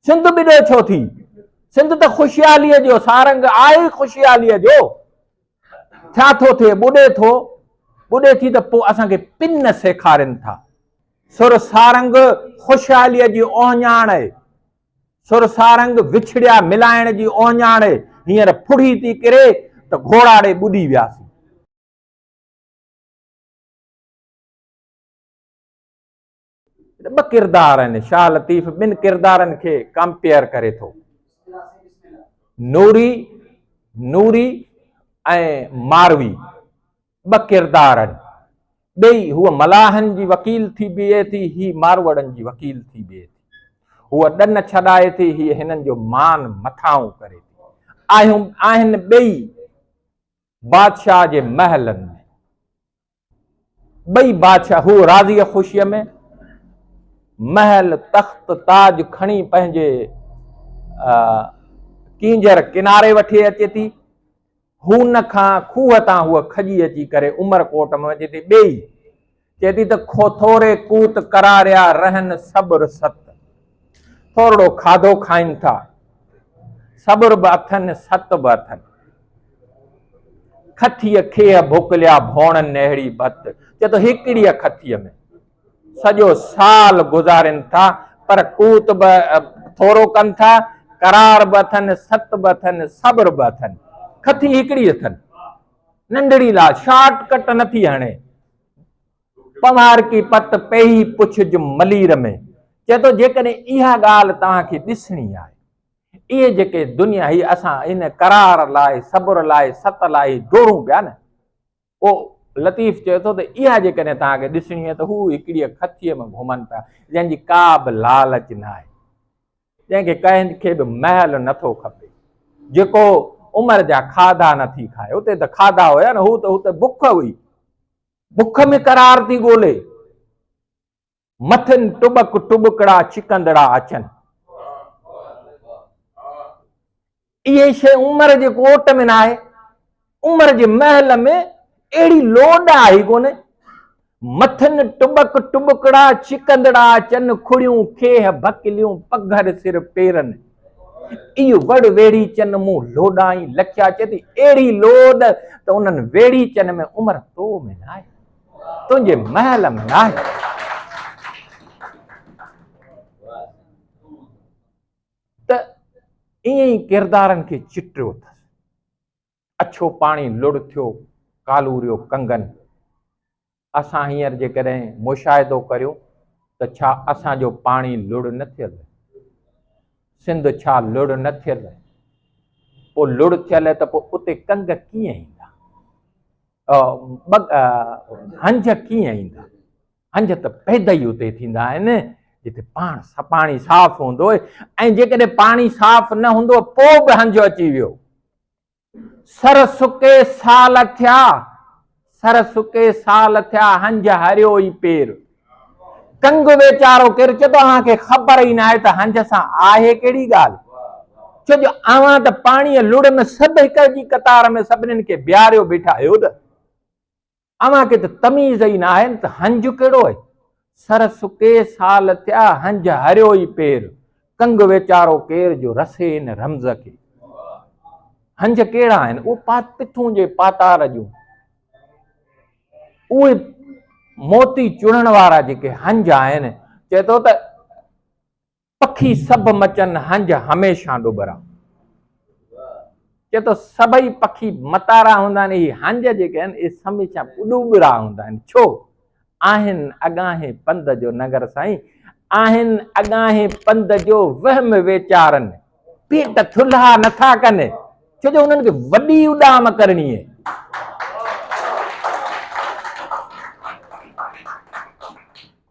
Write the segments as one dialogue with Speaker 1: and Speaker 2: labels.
Speaker 1: सिंध बिॾो छो थी? सिंध त ख़ुशहालीअ जो सारंग आहे, ख़ुशहालीअ जो। छा थो थिए? ॿुॾे थो, ॿुॾे थी त पोइ असांखे पिन सेखारनि था। सुर सारंग ख़ुशहालीअ जी ओहञाण आहे, सुर सारंग विछड़िया मिलाइण जी ओहञाण आहे। हींअर फुड़ी थी किरे त घोड़ाड़े ॿुॾी वियासीं। ॿ किरदार आहिनि, शाह लतीफ़ ॿिनि किरदारनि खे कंपेयर करे थो। नूरी नूरी ऐं मारवी ॿ किरदार आहिनि। ॿई, हूअ मलाहनि जी वकील थी बीहे थी, ही मारवड़नि जी वकील थी बीहे थी। हूअ ॾन छॾाए थी, ही हिननि जो मान मथाऊं करे थी। आहिनि ॿई बादशाह जे महलनि में, ॿई बादशाह, हू राज़ीअ ख़ुशीअ में महल तख़्त ताज खणी पंहिंजे कींजर किनारे वठी अचे थी। हुन खां खूह तां हूअ खजी अची करे उमरकोट में अचे थी। ॿई चए थी त थोरे कूत करारिया रहन सब्र सत। थोरो खाधो खाइनि था, सब्र बि अथनि, सत बि अथनि। खथीअ खे भुकलिया भोणनि अहिड़ी भत। चए थो हिकिड़ीअ खथीअ में सॼो साल गुज़ारनि था, पर कूत बि थोरो कनि था, करार बि अथनि, सत बि अथनि, सब्र बि अथनि। खथी हिकिड़ी अथनि, नंढड़ी ला, शॉर्टकट नथी हणे। पवार की पत पई पुछ मलीर में। चए थो जेकॾहिं इहा ॻाल्हि तव्हांखे ॾिसणी आहे, इहे जेके दुनिया ही असां इन करार लाइ, सब्र लाइ, सत लाइ डोड़ूं पिया न, पोइ लतीफ़ चए थो त इहा जेकॾहिं तव्हांखे ॾिसणी आहे त हू हिकिड़ीअ खथीअ में घुमनि पिया, जंहिंजी का बि लालच न आहे, जंहिंखे कंहिंखे बि महल नथो खपे, जेको उमिरि जा खाधा नथी खाए। उते त खाधा हुया न, हू त हुते बुख हुई, बुख में करार थी ॻोल्हे। मथनि टुबक टुबकड़ा चिकंदड़ा अचनि। इहे शइ उमिरि जे कोट में न आहे, उमिरि जे महल में अहिड़ी लोड आई कोन्हे। मथनि टुबक टुबकड़ा चिकंदड़ा अचनि, खुड़ियूं खेह भकलियूं पघर सिर पेरनि। इहो वड़ वेड़ी चन मूं लोडाई लखिया। चए थी अहिड़ी लोड त उन्हनि वेड़ी चन में उमिरि तो में न आहे, तुंहिंजे महल में न आहे। त ईअं ई किरदारनि खे चिटियो अथसि। अछो पाणी लुड़ थियो, कालूरियो कंगन। असां हींअर जेकॾहिं मुशाहिदो करियूं त छा असांजो पाणी लुड़ न थियल? सिंध छा लुड़ न थियल? पोइ लुड़ थियल त पोइ उते कंग कीअं ईंदा? हंज कीअं ईंदा? हंज त पैदा ई उते थींदा आहिनि जिते पाणी साफ़ हूंदो। ऐं जेकॾहिं पाणी साफ़ न हूंदो पोइ बि हंज अची वियो। सर सुके साल थिया, सर सुके साल थिया, हंज हरियो ई पेर। कंग वेचारो केरु चए थो असांखे ख़बर ई न आहे त हंज सां आहे कहिड़ी ॻाल्हि। छो जो अवां त पाणीअ लुड़ में सभु हिक जी कतार में सभिनीनि खे बीहारियो बीठा आहियो न, अवां खे त तमीज़ ई न आहे त हंज कहिड़ो आहे। सर सुके साल थिया, हंज हरियो ई पेर। कंग वेचारो केर जो रसे इन रमज़ खे। हंज कहिड़ा आहिनि? उहे पिथूं जे पातार जूं, उहे मोती चुणण वारा जेके हंज आहिनि। चए थो त पखी सभु मचनि, हंज हमेशह डुबरा। चए थो सभई पखी मतारा हूंदा आहिनि, इहे हंज जेके आहिनि इहे हमेशह डुबरा हूंदा आहिनि। छो? आहिनि अॻाहे पंध जो नगर साईं, आहिनि अॻाहे पंध जो वहम वीचारनि। पेट थुल्हा नथा कनि, छो जो उन्हनि खे वॾी उॾाम करणी आहे।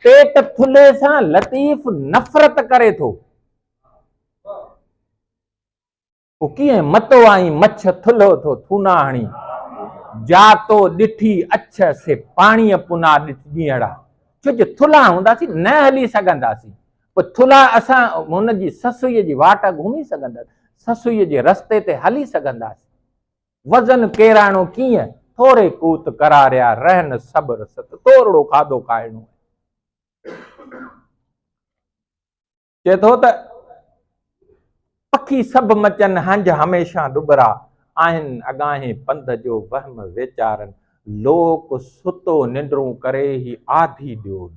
Speaker 1: पेट थुल्हे सां लतीफ़ नफ़रत करे थो। पोइ कीअं मतो आई मच्छ थुल्हो थो थूना हणी, जातो ॾिठी अछ से पाणीअ पुना ॾींहड़ा। छो जो थुल्हा हूंदासीं न हली सघंदासीं। पोइ थुल्हा असां हुनजी ससुईअ जी वाट घुमी सघंदासीं, ससुईअ जे रस्ते ते हली सघंदासीं। वज़न केराइणो कीअं? थोरे कूत करारिया रहन सब्र सत। थोरो खाधो खाइणो। चए थो त पखी सब मचन हंज हमेशा दुबरा आहिन अगाहे पंध जो वहम वेचारन लोक सुतो निंद्रू करे ही आधी ॾियो।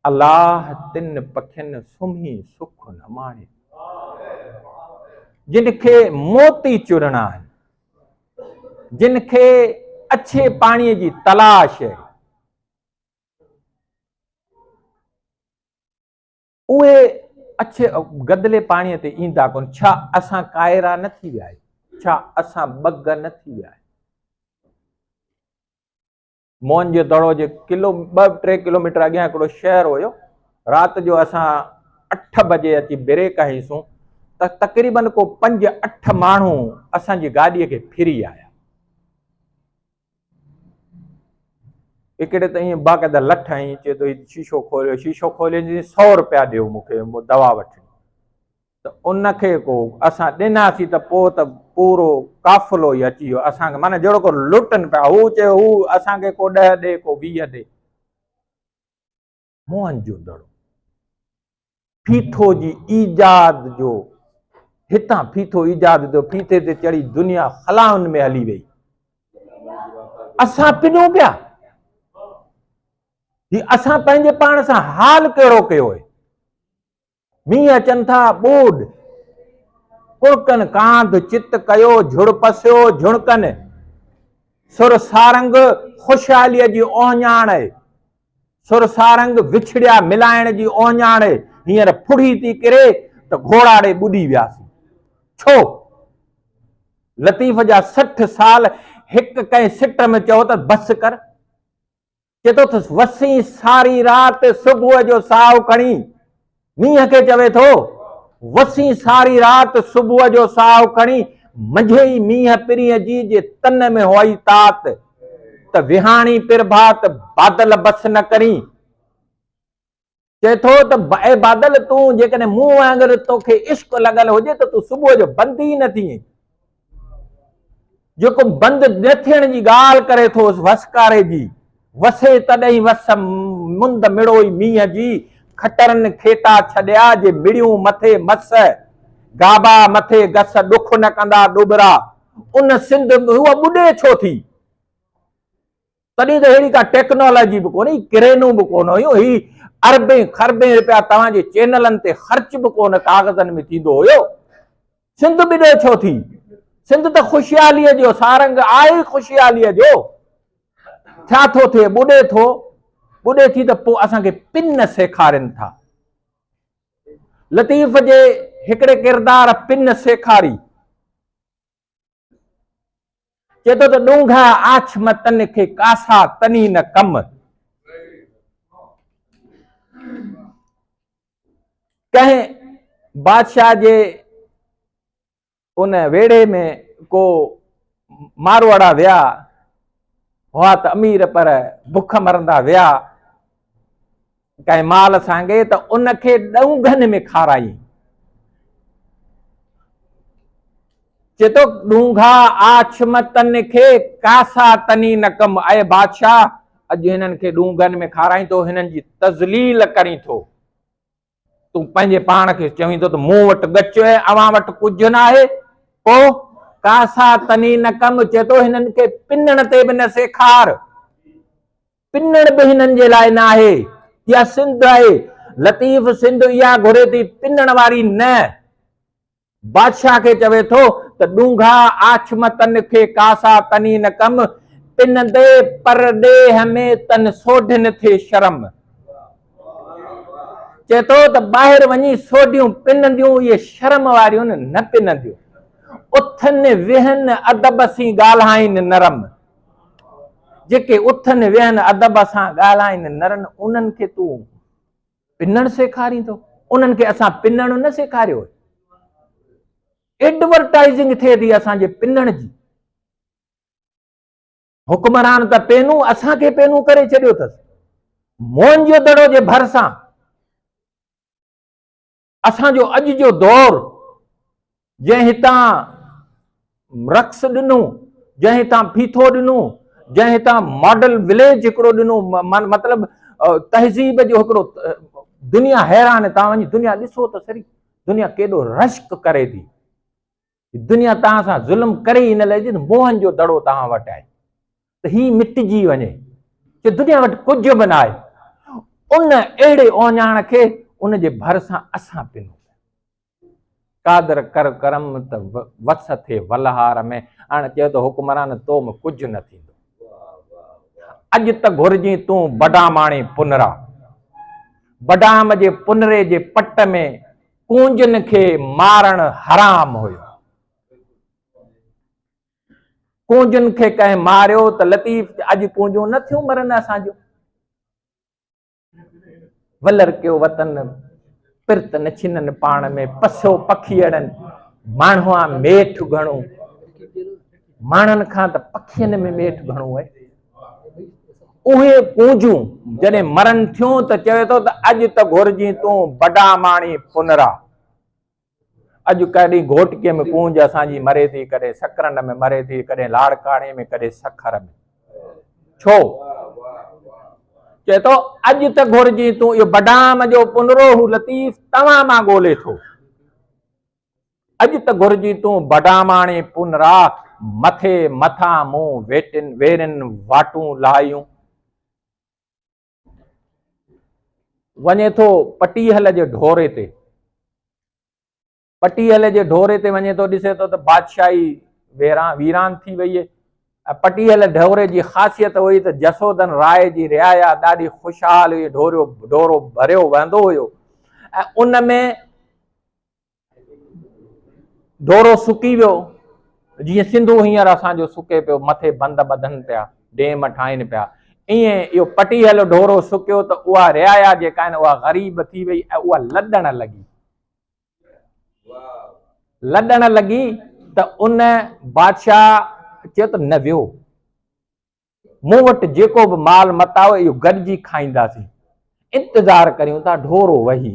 Speaker 1: अल्लाह तिन पखियुनि सुम्ही सुख न माणे जिनखे मोती चुरणा आहिनि, जिनखे अच्छे पाणीअ जी तलाश आहे, उहे अच्छे गदले पाणीअ ते ईंदा कोन। छा असां कायरा न थी विया आहियूं? छा असां बग न थी विया आहियूं? मोहन जे दड़ो जे 2-3 किलोमीटर अॻियां हिकिड़ो शहर हुयो। राति जो असां 8 बजे अची ब्रेक हईसूं त तक़रीबन को 5-8 माण्हू असांजी गाॾीअ खे फिरी आया। हिकिड़े त ईअं बाक़ाइदा लठ आई, चए थो शीशो खोलियो। शीशो खोले 100 रुपया ॾियो मूंखे दवा वठणी। त उनखे को असां ॾिनासीं त पोइ त पूरो काफ़िलो ई अची वियो असांखे, माना जहिड़ो को लुटनि पिया। हू चयो हू असांखे को 10 ॾे, को 20 ॾे। मोहन जो दड़ो फीथो जी ईजाद जो, हितां फीथो ईजाद जो, फीथे ते चढ़ी दुनिया ख़लाउनि में हली वई। असां पिनियूं पिया। ही असां पंहिंजे पाण सां हाल कहिड़ो कयो आहे? मींहं अचनि था, ॿोॾ कुड़कनि कांध चित कयो, झुड़ पसियो झुणकनि सुर सारंग ख़ुशहालीअ जी ओहञाण आहे। सुर सारंग विछड़िया मिलाइण जी ओहञाण आहे। हींअर फुड़ी थी किरे त घोड़ाड़े ॿुॾी वियासीं। छो? लतीफ़ जा 60 साल हिक कंहिं सिट में चयो त बस कर। चए थो त वसी सारी राति सुबुह जो साहु खणी, मींहं खे चवे थो वसी सारी राति सुबुह जो साहु खणी, मंझे मींहं पिरीअ जी जे तन में हुई तात त विहाणी पिरभात बादल बस न करी। चए थो त ए बादल तूं जेकॾहिं मूं वांगुरु तोखे इश्क लॻल हुजे त तूं सुबुह जो बंदि ई न थी। जेको बंदि न थियण जी ॻाल्हि करे थो वसकारे जी, वसे तॾहिं वस मुंद मिड़ोई मींहं जी। खटरनि खेता छॾिया जे मिड़ियूं मथे मस, गाबा मथे गस ॾुख न कंदा डुबरा। उन सिंध उहा ॿुॾे छो थी? तॾहिं त अहिड़ी का टेक्नोलॉजी बि कोन्हे, क्रेनूं बि कोन हुयूं। ही अरबे खरबे रुपया तव्हांजे चैनलनि ते ख़र्च बि कोन कागज़नि में थींदो हुयो। सिंध ॿुॾे छो थी? सिंध त ख़ुशहालीअ जो सारंग आहे, ख़ुशहालीअ जो। छा थो थिए? ॿुॾे थो। ॿुॾे थी त पोइ असांखे पिन सेखारनि था। लतीफ़ जे हिकिड़े किरदार पिन सेखारी। चए थो त ॾूंघा आछम तन खे कासा तनी न कम। कंहिं बादशाह जे उन वेड़े में को मारवाड़ा विया हुआ त अमीर पर बुख मरंदा विया कंहिं माल सांगे त उनखे ॾौंघनि में खाराई। चए थो ॾूंघा आछम तन खे कासा तनी न कम। ऐं बादशाह अॼु हिननि खे ॾूंघनि में खाराई थो, हिननि जी तज़लील करी थो। तूं पंहिंजे पाण खे चवीं थो त मूं वटि गच आहे, अवां वटि कुझु न आहे। पोइ कासा तनी न कम। चए थो हिननि खे पिनण ते बि न सेखार। पिनण बि हिननि जे लाइ न आहे। इहा सिंध आहे। लतीफ़ सिंध इहा घुरे थी, पिनण वारी न। बादशाह खे चवे थो त ॾूंघा आछम तन खे कासा तनी न कम, पिन दे पर ॾेह में तन सोढ न थिए शर्म। चए थो त ॿाहिरि वञी सोढियूं पिनंदियूं, इहे शर्म वारियूं न पिनंदियूं। उथनि वेहनि अदब सी ॻाल्हाइनि नरम। जेके उथनि वेहनि अदब सां ॻाल्हाइनि नरम, उन्हनि खे तूं पिनण सेखारींदो? उन्हनि खे असां पिनण न सेखारियो। एडवर्टाइज़िंग थिए थी असांजे पिनण जी। हुक्मरान त पेनू असांखे पेनू करे छॾियो अथसि। मोहन जो दड़ो जे भरिसां असांजो अॼु जो दौर, जंहिं हितां रक्स ॾिनो, जंहिं हितां फीथो ॾिनो, जंहिं हितां मॉडल विलेज हिकिड़ो ॾिनो, मतिलबु तहज़ीब जो हिकिड़ो दुनिया हैरान, तव्हां वञी दुनिया ॾिसो त सही, दुनिया केॾो रश्क करे थी। दुनिया तव्हां सां ज़ुल्म करे ई न लॻे, मोहन जो दड़ो तव्हां वटि आहे त ही मिटिजी वञे, कि दुनिया वटि कुझु बि न आहे। उन अहिड़े ओञाण खे उन जे भरिसां असां पिनो कादर कर करम त वस थे वलहार में। हाणे चयो त हुकुमरान तो में कुझु न थींदो। अॼु त घुरिजी तूं बडामाणी पुनरा, बडाम जे पुनरे जे पट में कूंजन खे मारण हराम हुयो। कूंजन खे कंहिं मारियो त लतीफ़ अॼु कूंजूं न थियूं मरनि असांजो। वलर कयो वतन पिरत न छिननि पाण में, पसो पखी अड़नि माण्हूअ मेठ घणो। माण्हुनि खां त पखियुनि में मेठ घणो आहे। उहे कूंजूं जॾहिं मरनि थियूं त चवे थो त अॼु त घुरिजी तूं बडामाणी पुनरा। अॼु कॾहिं घोटकीअ में कूंज असांजी मरे थी, कॾहिं सकरन में मरे थी, कॾहिं लाड़काणे में, कॾहिं सखर में। छो चए थो अॼु त घुरिजी तूं, इहो बडाम जो पुनरो हू लतीफ़ तव्हां मां ॻोल्हे थो। अॼु त घुरिजी तूं बडामाणी पुनरा, मथे मथां मूं वेरिन वाटूं लाहियूं। वञे थो पटीहल जे ढोरे ते, पटीहल जे ढोरे ते वञे थो, ॾिसे थो त बादशाही वीरान थी वई है। पटीहल ढोरे जी ख़ासियत हुई त जसोदन राय जी रियाया ॾाढी ख़ुशहाल हुई, ढोरो भरियो वहंदो हुयो ऐं उन में ढोरो सुकी वियो, जीअं सिंधु हींअर असांजो सुके पियो, मथे बंद ॿधनि पिया, डेम ठाहिनि पिया, ईअं इहो पटीहल ढोरो सुकियो त उहा रियाया जेका आहिनि उहा ग़रीब थी वई ऐं उहा लॾण लॻी। लॾण लॻी त उन बादशाह चयो त न वियो, मूं वटि जेको बि माल मताओ इहो गॾिजी खाईंदासीं, इंतज़ारु करियूं था ढोरो वही।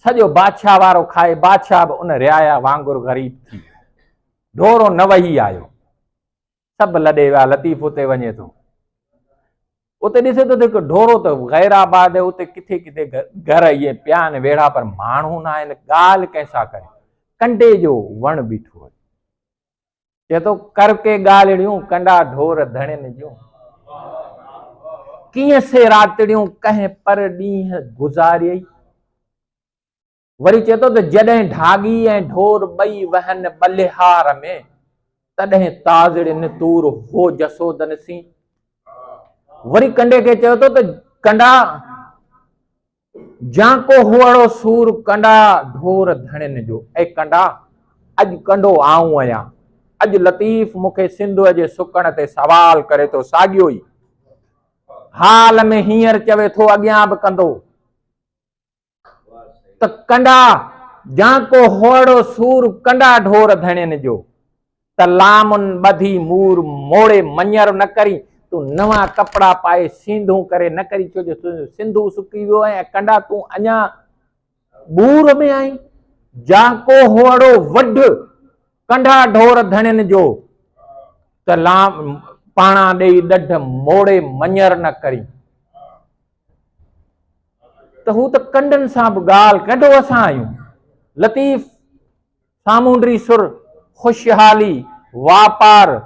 Speaker 1: सॼो बादशाह वारो खाए, बादशाह बि उन रियाया वांगुरु ग़रीब थी वियो, ढोरो न वही आयो। सभु लॾे विया, लतीफ़ उते वञे थो, उते ॾिसे थो त हिकु ढोरो त गैराबाद है, उते किथे किथे घर इहे पिया आहिनि वेड़ा, पर माण्हू न आहिनि। ॻाल्हि कंहिंसां करे, कंडे जो वण बीठो आहे। चए थो कर के ॻाल्हिड़ियूं कंडा ढोर धणियुनि जूं, कीअं से रातिड़ियूं कंहिं पर ॾींहं गुज़ारियई। वरी चए थो त जॾहिं ढागी ऐं ढोर ॿई वहनि बलिहार में, तॾहिं ताज़ड़िन तूर हो जसोदन सी। वरी कंडे खे चयो थो त कंडा जाको हुअड़ो सूर कंडा ढोर धणियुनि जो। ऐं कंडा अॼु कंडो आऊं आहियां, अॼु लतीफ़ मूंखे सिंधुअ जे सुकण ते सवाल करे थो, साॻियो ई हाल में हींअर चवे थो अॻियां बि कंदो त कंडा जाको हुअड़ो सूर कंडा ढोर धणियुनि जो, त लामुन ॿधी मूर मोड़े मञर न करी, तूं नवां कपिड़ा पाए सींधू करे न करी, छो जो सिंधू सुकी वियो ऐं कंडा तूं अञा बूर में आई। जाको हुअड़ो वढ कंडा ढोर धणियुनि जो, त लाम पाणा ॾेई ॾढ मोड़े मञर न करी। त हू त कंडनि सां बि ॻाल्हि कढो असां आहियूं। लतीफ़ सामूंडी सुर, ख़ुशहाली, वापार,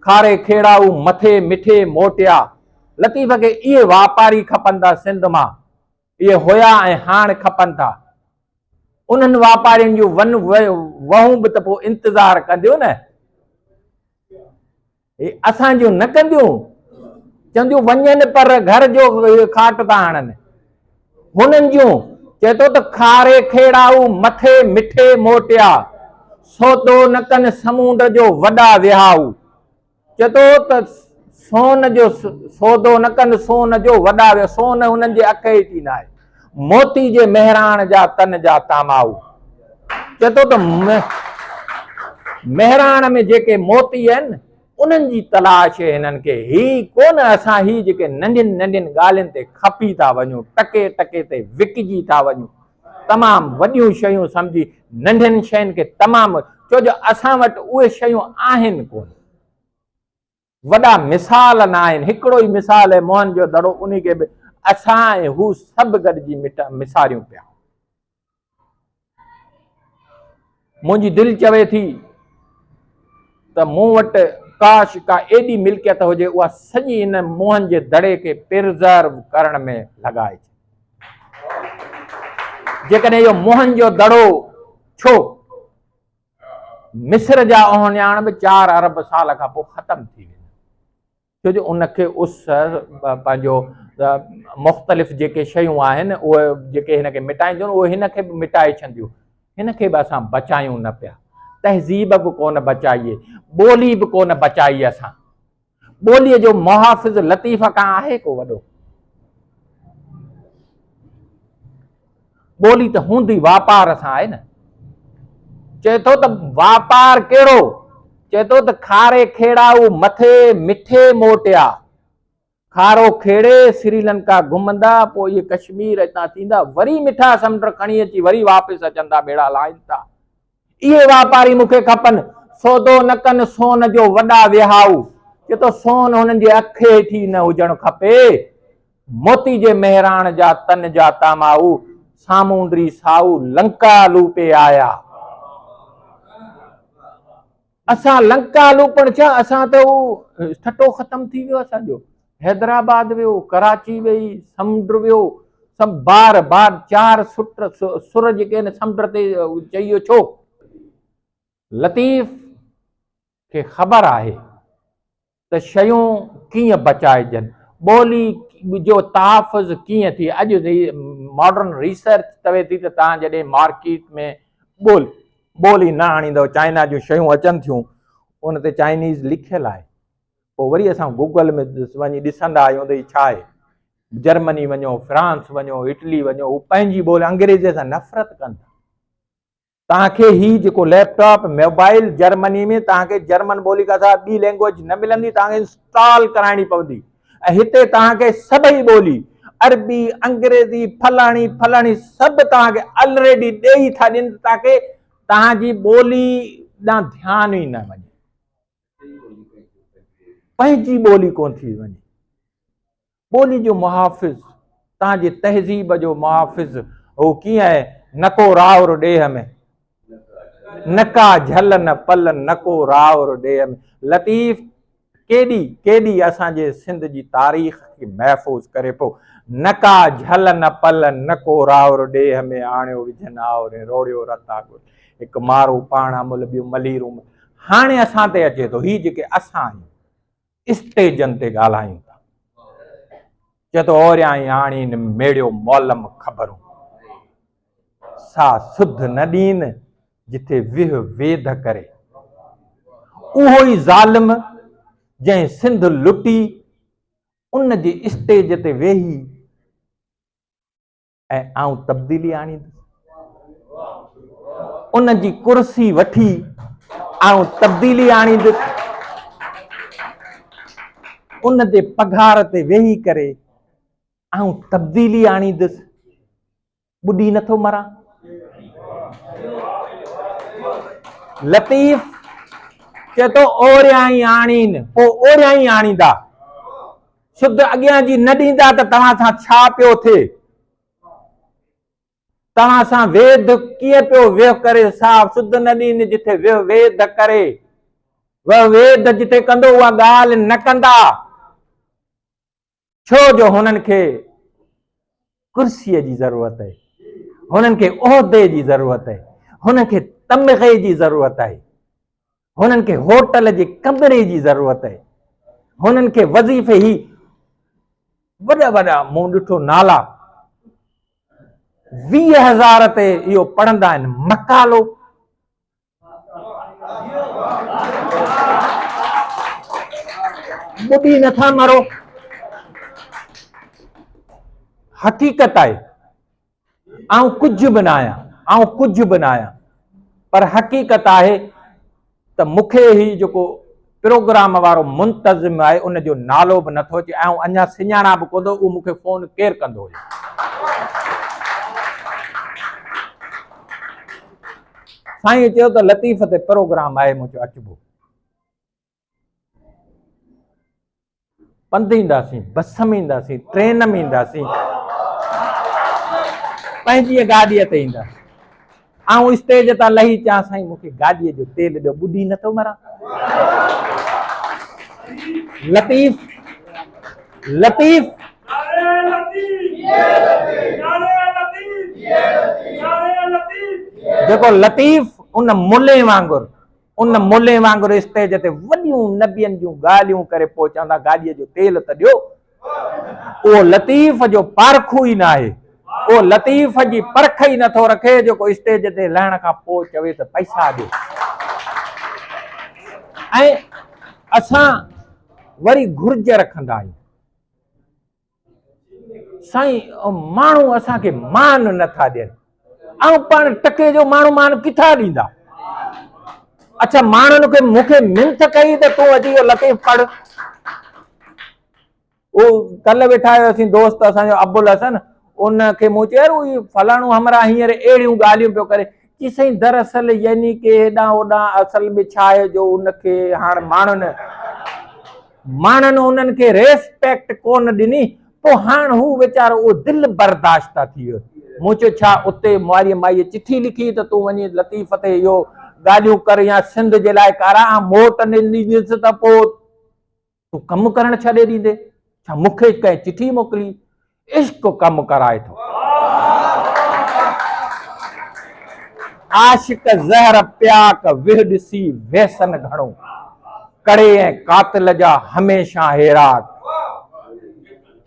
Speaker 1: खारे खेड़ाऊ मथे मिठे मोटिया। लतीफ़ खे इहे वापारी खपनि था सिंध मां, इहे हुया ऐं हाणे खपनि था। उन्हनि वापारियुनि जूं वहूं बि त पोइ इंतज़ारु कंदियूं न, असांजूं न कंदियूं, चवंदियूं वञनि पर घर जो खाट था हणनि। हुननि जूं चए थो त खारे खेड़ाऊ मथे मिठे मोटिया, सौदो न कनि समूंड जो वॾा विहाऊ। चए थो त सोन जो सौदो न कनि, सोन जो वॾा विया, सोन हुननि जे अख हेठि न आहे, मोती जे मेहरान जा तन जा तामाऊ। चए थो त मेहरान में जेके मोती आहिनि उन्हनि जी तलाश है हिननि खे, ही कोन असां ही जेके नंढियुनि नंढियुनि ॻाल्हियुनि ते खपी था वञूं, टके टके ते विकिजी था वञूं, तमामु वॾियूं शयूं सम्झी नंढियुनि शयुनि खे तमामु, छो जो असां वटि उहे शयूं आहिनि कोन, वॾा मिसाल न आहिनि। हिकिड़ो ई मिसाल है मोहन जो दड़ो, उन खे बि असां ऐं हू सभु गॾिजी मिसारियूं पिया। मुंहिंजी दिलि चवे थी त मूं वटि काश का एॾी मिल्कियत हुजे उहा सॼी इन मुंहनि जे दड़े खे प्रिज़र्व करण में लॻाए। जेकॾहिं इहो मुंहनि जो दड़ो छो मिस्र जा ओहनियाण बि 4 अरब साल खां पोइ ख़तमु थी वेंदा, छो जो उनखे उस पंहिंजो मुख़्तलिफ़ जेके शयूं आहिनि उहे जेके हिनखे मिटाईंदियूं उहे हिनखे बि मिटाए छॾंदियूं। हिनखे बि असां बचायूं न पिया, तहज़ीब बि कोन बचाई, ॿोली बि कोन बचाई। असां ॿोलीअ जो मुहाफ़िज़ लतीफ़ खां आहे को वॾो? ॿोली त हूंदी वापार सां आहे न। चए थो त वापार कहिड़ो? चए थो त खारे खेड़ाऊ मथे मिठे मोटिया। खारो खेड़े श्रीलंका घुमंदा, पोइ इहे कश्मीर हितां थींदा, वरी मिठा समुंड खणी अची वरी वापसि अचंदा, बेड़ा लाहिनि था। इहे वापारी मूंखे खपनि। सौदो न कनि सोन जो वॾा विहाऊ। चए थो सोन हुननि जे अख हेठी न हुजणु खपे। मोती जे मेहराण जा तन जा तामाऊ, सामूंडी साऊ लंका लूपे आया। असां लंका लूपण छा, असां त उहो ठटो ख़तम थी वियो असांजो। हैदराबाद वियो, कराची वई, समुंड वियो, सभु बार बार 4 सुर जेके आहिनि समुंड ते चई छो? लतीफ़ खे ख़बर आहे त शयूं कीअं बचाइजनि, ॿोली जो तहफ़ुज़ कीअं थी। अॼु मॉडर्न रिसर्च चवे थी त तव्हां जॾहिं मार्केट में ॿोली न आणींदव, चाइना जूं शयूं अचनि थियूं उन ते चाइनीज़ लिखियलु आहे, पोइ वरी असां गूगल में वञी ॾिसंदा आहियूं त हीअ छा आहे। जर्मनी वञो, फ्रांस वञो, इटली वञो, हू पंहिंजी ॿोली अंग्रेज़ी सां नफ़रत कनि था। तव्हांखे ही जेको लैपटॉप मोबाइल जर्मनी में तव्हांखे जर्मन ॿोली खां सवाइ ॿी लैंग्वेज न मिलंदी, तव्हांखे इंस्टॉल कराइणी पवंदी। ऐं हिते तव्हांखे सभई ॿोली अरबी, अंग्रेज़ी, फलाणी फलाणी सभु तव्हांखे ऑलरेडी ॾेई था ॾियनि ताकी तव्हांजी ॿोली ॾांहुं ध्यानु ई न वञे, पंहिंजी ॿोली कोन थी वञे। ॿोली जो मुहाफ़िज़, तव्हांजे तहज़ीब जो मुहाफ़िज़ उहो कीअं आहे? नको रावर ॾेह में, नका झल न पल, नको रावर ॾेह में। लतीफ़ केॾी असांजे सिंध जी तारीख़ खे महफ़ूज़ करे पियो। नका झल न पल, नको रावर ॾेह में, आणियो विझन आवरे रोड़ियो रता गुल, हिकु मारो पाणा मुल ॿियूं मलीरूं। हाणे असां ते अचे थो ही जेके असां आहियूं स्टेजनि ते ॻाल्हायूं था। चए थो ओरियाई आणीनि मेड़ियो मौलम ख़बरूं, सा सुध न ॾीन जिथे विह वेद करे। उहो ई ज़ालिम जंहिं सिंध लुटी, उन जे स्टेज ते वेही ऐं आऊं तब्दीली आणींदुसि। उन जी कुर्सी वठी आऊं तब्दीली आणींदुसि। उन जे पघार ते वेही करे आऊं तब्दीली आणींदुसि। ॿुधी नथो मरां। लतीफ़ चए थो ओरियाई आणीनि, पोइ ओरियाई आणींदा। शुद्ध अॻियां जी न ॾींदा त तव्हां सां छा पियो थिए? तव्हां सां वेद कीअं पियो वेह करे? साफ़ शुद्ध न ॾींद जिथे विह वेद करे। वह वेद जिथे कंदो उहा ॻाल्हि न कंदा, छो जो हुननि खे कुर्सीअ जी ज़रूरत आहे, हुननि खे उहिदे जी ज़रूरत आहे, हुननि खे तमग़े जी ज़रूरत आहे, हुननि खे होटल जे कमरे जी ज़रूरत आहे, हुननि खे वज़ीफ़े ही वॾा वॾा मूं ॾिठो नाला 20,000 ते इहो पढ़ंदा आहिनि मकालो। ॿुधी नथा मरो। हक़ीक़त आहे आऊं कुझु बि न आहियां, पर हक़ीक़त आहे त मूंखे ही जेको प्रोग्राम वारो मुंतज़िम आहे उन जो नालो बि नथो अचे ऐं अञा सुञाणा बि कोन थो उहो मूंखे फ़ोन केरु कंदो हुयो। साईं चयो त लतीफ़ ते प्रोग्राम आहे, मूं चयो अचिबो। पंधु ईंदासीं, बस में ईंदासीं, ट्रेन में ईंदासीं, पंहिंजी गाॾीअ ते ईंदासीं। ऐं स्टेज तां लही चवां साईं मूंखे गाॾीअ जो तेल ॾियो, ॿुधी नथो मरां। लतीफ़ लतीफ़ जेको लतीफ़ उन मुले वांगुरु स्टेज ते वॾियूं नबियनि जूं ॻाल्हियूं करे पोइ चवंदा गाॾीअ जो तेल त ॾियो। उहो लतीफ़ जो पारखू ई न आहे, उहो लतीफ़ जी परख ई नथो रखे जेको स्टेज ते लहण खां पोइ चवे त पैसा ॾियो। ऐं असां वरी घुर्ज रखंदा आहियूं साईं माण्हू असांखे मान नथा ॾियनि, ऐं पाण टके जो माण्हू मान किथां ॾींदा। अच्छा माण्हुनि खे मूंखे मिंथ कई त तूं अची लतीफ़ पढ़। उहो कल्ह वेठा हुआसीं दोस्त असांजो अबुल हसन, उनखे मूं चयो फलाणो हमरा हींअर अहिड़ियूं ॻाल्हियूं पियो करे कि साईं दरअसल यानी कि हेॾां होॾां असल में छा आहे जो उनखे हाणे माण्हुनि उन्हनि खे रेस्पेक्ट कोन ॾिनी, पोइ हाणे हू वीचारो उहो दिलि बर्दाश्त थी वियो। मूं चयो छा उते मारीअ माईअ चिठी लिखी त तूं वञी लतीफ़ ते इहो ॻाल्हियूं कर या सिंध जे लाइ कारा मोट न ॾींदुसि त पोइ तूं कमु करणु छॾे ॾींदे? छा मूंखे कंहिं चिठी मोकिली? इश्क कमु कराए थो। आशिक ज़हर प्याक विह ॾिसी व्यसन घणो, कड़े ऐं कातिल जा हमेशा हेराक।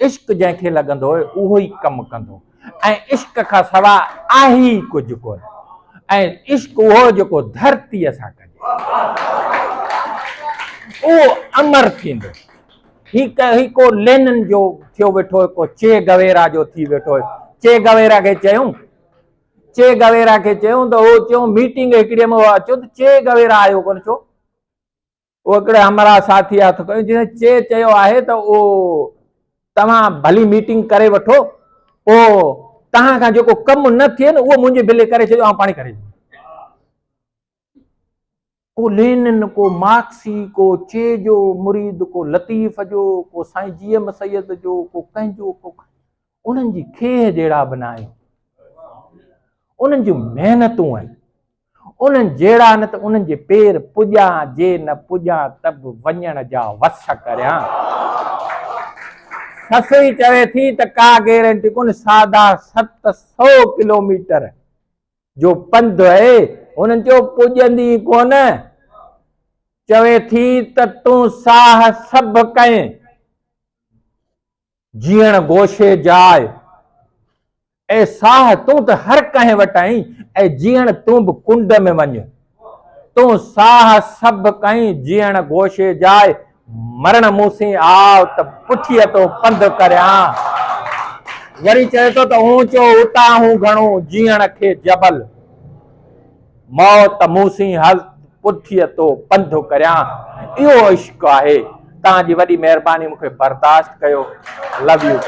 Speaker 1: इश्क जंहिंखे लॻंदो उहो ई कमु कंदो, ऐं इश्क खां सवाइ आहे ई कुझु कोन। ऐं इश्क उहो जेको धरतीअ सां कजे, उहो अमर थींदो। ही को लेनिन जो थियो वेठो, को चे गवेरा जो थी वेठो। चे गवेरा खे चयूं त उहो चयूं मीटिंग हिकिड़े में अचो त चे गवेरा आयो कोन छो? उहो हिकिड़े हमारा साथी हथ कयो जंहिं चे चयो आहे त उहो तव्हां भली मीटिंग करे वठो, पोइ तव्हां खां जेको कमु न थिए न उहो मुंहिंजे बिले करे छॾियो, पाणी करे छॾियो। को लेनिन, को मार्क्सी, को चे जो मुरीद, को लतीफ़ जो, को साईं जीएम सैयद जो, को कंहिंजो, को उन्हनि जी खेह जहिड़ा बनाए, उन्हनि जूं महिनतूं आहिनि, उन्हनि जहिड़ा न त उन्हनि जे पेर पुॼा जे न पुॼा त बि वञण जा वस करियां। ससुई चवे थी त का गारंटी कोन, 750 किलोमीटर जो पंधु आहे, उन्हनि चयो पुॼंदी कोन। चवे थी त तूं साह सभु कएं, जीअण गोशे जाए, ऐं साह तूं त हर कंहिं वटि आहीं, ऐं जीअण तूं बि कुंड में वञ। तूं साह सभु कहीं, जीअण गोशे जाए, मरण मूंसी आव त पुठीअ तो पंधु करियां। वरी चए थो त ऊंचो उतां हूं घणो, जीअण खे जबल, मौत मूंसी हल पुठीअ तो पंधु करियां। इहो इश्क आहे। तव्हांजी वॾी महिरबानी, मूंखे बर्दाश्त कयो। Love U.